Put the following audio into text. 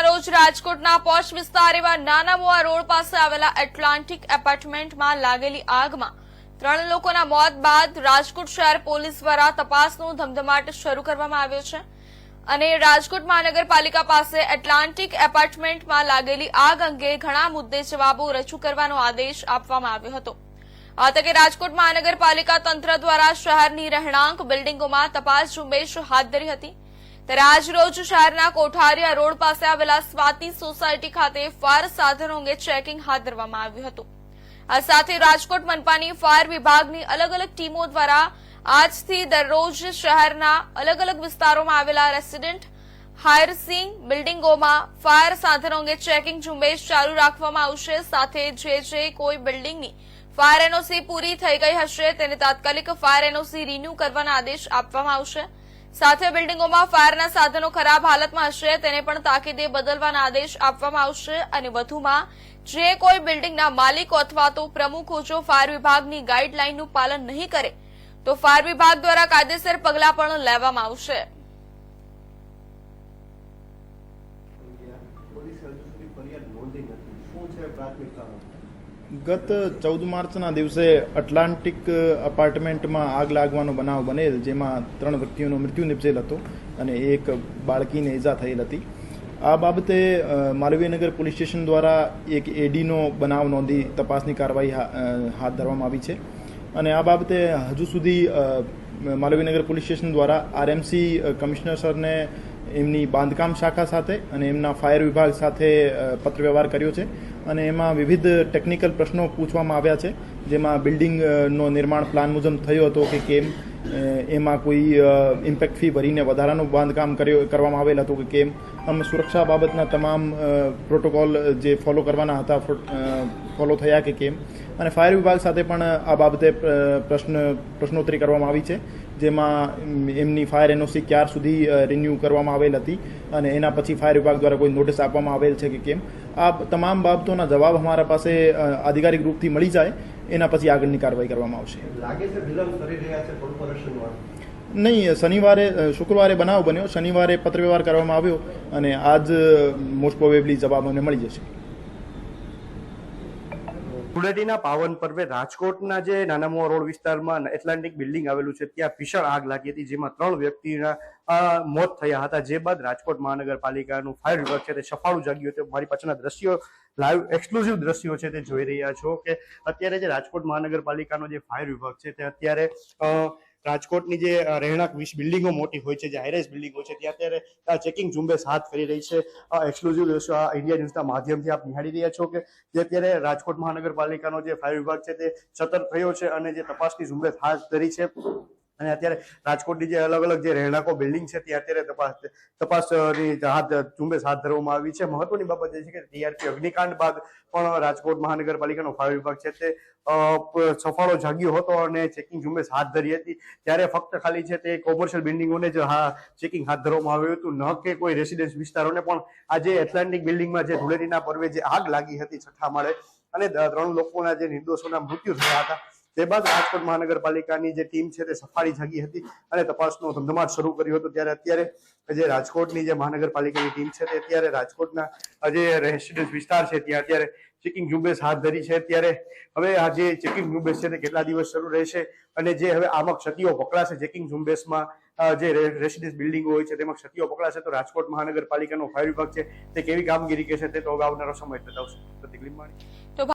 આજના રોજ રાજકોટના પોશ વિસ્તાર એવા નાના મોવા રોડ પાસે આવેલા એટલાન્ટિક એપાર્ટમેન્ટમાં લાગેલી આગમાં 3 લોકોના મોત બાદ રાજકોટ શહેર પોલીસ દ્વારા તપાસનો ધમધમાટ શરૂ કરવામાં આવ્યો છે અને રાજકોટ મહાનગરપાલિકા પાસે એટલાન્ટિક એપાર્ટમેન્ટમાં લાગેલી આગ અંગે ઘણા મુદ્દે જવાબો રજૂ કરવાનો આદેશ આપવામાં આવ્યો હતો। આ તકે રાજકોટ મહાનગરપાલિકા તંત્ર દ્વારા શહેરની રહેણાંક બિલ્ડિંગોમાં તપાસ ઝુંબેશ હાથ ધરી હતી। ત્યારે આજ રોજ શહેરના કોઠારિયા રોડ પાસે આવેલા સ્વાતિ સોસાયટી ખાતે ફાયર સાધનો અંગે ચેકિંગ હાથ ધરવામાં આવ્યું હતું। આ સાથે રાજકોટ મનપાની ફાયર વિભાગની અલગ અલગ ટીમો દ્વારા આજથી દરરોજ શહેરના અલગ અલગ વિસ્તારોમાં આવેલા રેસિડેન્ટ હાયરસિંગ બિલ્ડિંગોમાં ફાયર સાધનો અંગે ચેકિંગ ઝુંબેશ ચાલુ રાખવામાં આવશે। સાથે જે કોઈ બિલ્ડિંગની ફાયર એનઓસી પૂરી થઈ ગઈ હશે તેને તાત્કાલિક ફાયર એનઓસી રિન્યુ કરવાના આદેશ આપવામાં આવશે। સાથે બિલ્ડિંગોમાં ફાયરના સાધનો ખરાબ હાલતમાં હશે તેને પણ તાકીદે બદલવાના આદેશ આપવામાં આવશે અને વધુમાં જે કોઈ બિલ્ડિંગના માલિકો અથવા તો પ્રમુખો જો ફાયર વિભાગની ગાઈડલાઈનનું પાલન નહીં કરે તો ફાયર વિભાગ દ્વારા કાયદેસર પગલાં પણ લેવામાં આવશે। ગત 14 માર્ચના દિવસે એટલાન્ટિક અપાર્ટમેન્ટમાં આગ લાગવાનો બનાવ બનેલ, જેમાં 3 વ્યક્તિઓનો મૃત્યુ નિપજેલ હતો અને એક બાળકીને ઈજા થયેલ હતી। આ બાબતે માલવીયનગર પોલીસ સ્ટેશન દ્વારા એક એડીનો બનાવ નોંધી તપાસની કાર્યવાહી હાથ ધરવામાં આવી છે અને આ બાબતે હજુ સુધી માલવીયનગર પોલીસ સ્ટેશન દ્વારા આરએમસી કમિશનર સરને એમની બાંધકામ શાખા સાથે અને એમના ફાયર વિભાગ સાથે પત્ર વ્યવહાર કર્યો છે અને એમાં વિવિધ ટેકનિકલ પ્રશ્નો પૂછવામાં આવ્યા છે, જેમાં બિલ્ડિંગનો નિર્માણ પ્લાન મુજબ થયો હતો કે કેમ, એમાં કોઈ ઇમ્પેક્ટ ફી ભરીને વધારાનું બાંધકામ કરવામાં આવેલ હતું કે કેમ, આમ સુરક્ષા બાબતના તમામ પ્રોટોકોલ જે ફોલો કરવાના હતા ફોલો થયા કે કેમ, અને ફાયર વિભાગ સાથે પણ આ બાબતે પ્રશ્નોત્તરી કરવામાં આવી છે, જેમાં એમની ફાયર એનઓસી ક્યાર સુધી રિન્યુ કરવામાં આવેલ હતી અને એના પછી ફાયર વિભાગ દ્વારા કોઈ નોટિસ આપવામાં આવેલ છે કે કેમ। આ તમામ બાબતોના જવાબ અમારા પાસે આધિકારિક રૂપથી મળી જાય એના પછી આગળની કાર્યવાહી કરવામાં આવશે। લાગે છે વિલંબ કરી રહ્યા છે કોર્પોરેશન નહીં, શુક્રવારે બનાવ બન્યો, શનિવારે પત્ર વ્યવહાર કરવામાં આવ્યો અને આજ મોસ્ટ પ્રોબેબલી જવાબ અમને મળી જશે। ધૂળેટીના પાવન પર્વે રાજકોટના જે નાના મોવા રોડ વિસ્તારમાં એટલાન્ટિક બિલ્ડિંગ આવેલું છે ત્યાં ભીષણ આગ લાગી હતી, જેમાં 3 વ્યક્તિના મોત થયા હતા। જે બાદ રાજકોટ મહાનગરપાલિકાનું ફાયર વિભાગ છે તે સફાળું જાગ્યું હતું। મારી પાછળના દ્રશ્યો લાઈવ એક્સક્લુઝિવ દ્રશ્યો છે તે જોઈ રહ્યા છો કે અત્યારે જે રાજકોટ મહાનગરપાલિકાનો જે ફાયર વિભાગ છે તે અત્યારે રાજકોટની જે રહેણાંક બિલ્ડિંગો મોટી હોય છે, જે હાઈરાઇઝ બિલ્ડિંગો છે ત્યાં અત્યારે ચેકિંગ ઝુંબેશ હાથ કરી રહી છે। એક્સક્લુઝિવ દ્રશ્યો આ ઇન્ડિયા ન્યૂઝના માધ્યમથી આપ નિહાળી રહ્યા છો કે જે અત્યારે રાજકોટ મહાનગરપાલિકાનો જે ફાયર વિભાગ છે તે સતર્ક થયો છે અને જે તપાસની ઝુંબેશ હાથ ધરી છે અને અત્યારે રાજકોટની જે અલગ અલગ જે રહેણાંકો બિલ્ડિંગ છે ત્યાં અત્યારે તપાસની ઝુંબેશ હાથ ધરવામાં આવી છે। મહત્વની બાબત એ છે કે ટીઆરપી અગ્નિકાંડ બાદ પણ રાજકોટ મહાનગરપાલિકાનો ફાયર વિભાગ છે તે સફાળો જાગ્યો હતો અને ચેકિંગ ઝુંબેશ હાથ ધરી હતી। ત્યારે ફક્ત ખાલી છે તે કોમર્શિયલ બિલ્ડિંગોને જ ચેકિંગ હાથ ધરવામાં આવ્યું હતું, ન કે કોઈ રેસિડેન્સ વિસ્તારોને। પણ આજે એટલાન્ટિક બિલ્ડિંગમાં જે ધૂળેટીના પર્વે જે આગ લાગી હતી 6થા માળે અને 3 લોકોના જે નિર્દોષોના મૃત્યુ થયા હતા, તે બાદ રાજકોટ મહાનગરપાલિકાની જે ટીમ છે તે સફાળી જાગી હતી અને તપાસનો ધમધમાટ શરૂ કર્યો હતો। ત્યારે અત્યારે જે રાજકોટની જે મહાનગરપાલિકાની ટીમ છે તે અત્યારે રાજકોટના જે રેસિડેન્સ વિસ્તાર છે ત્યાં અત્યારે ચેકિંગ ઝુંબેશ હાથ ધરી છે। ત્યારે હવે આ જે ચેકિંગ ઝુંબેશ છે તે કેટલા દિવસ શરૂ રહેશે અને જે હવે આમાં ક્ષતિઓ પકડાશે ચેકિંગ ઝુંબેશમાં, જે રેસિડેન્સ બિલ્ડિંગો હોય છે તેમાં ક્ષતિઓ પકડાશે તો રાજકોટ મહાનગરપાલિકાનો ફાયર વિભાગ છે તે કેવી કામગીરી કરશે તે તો હવે આવનારો સમય બતાવશે। પ્રતિક લીંબાણી।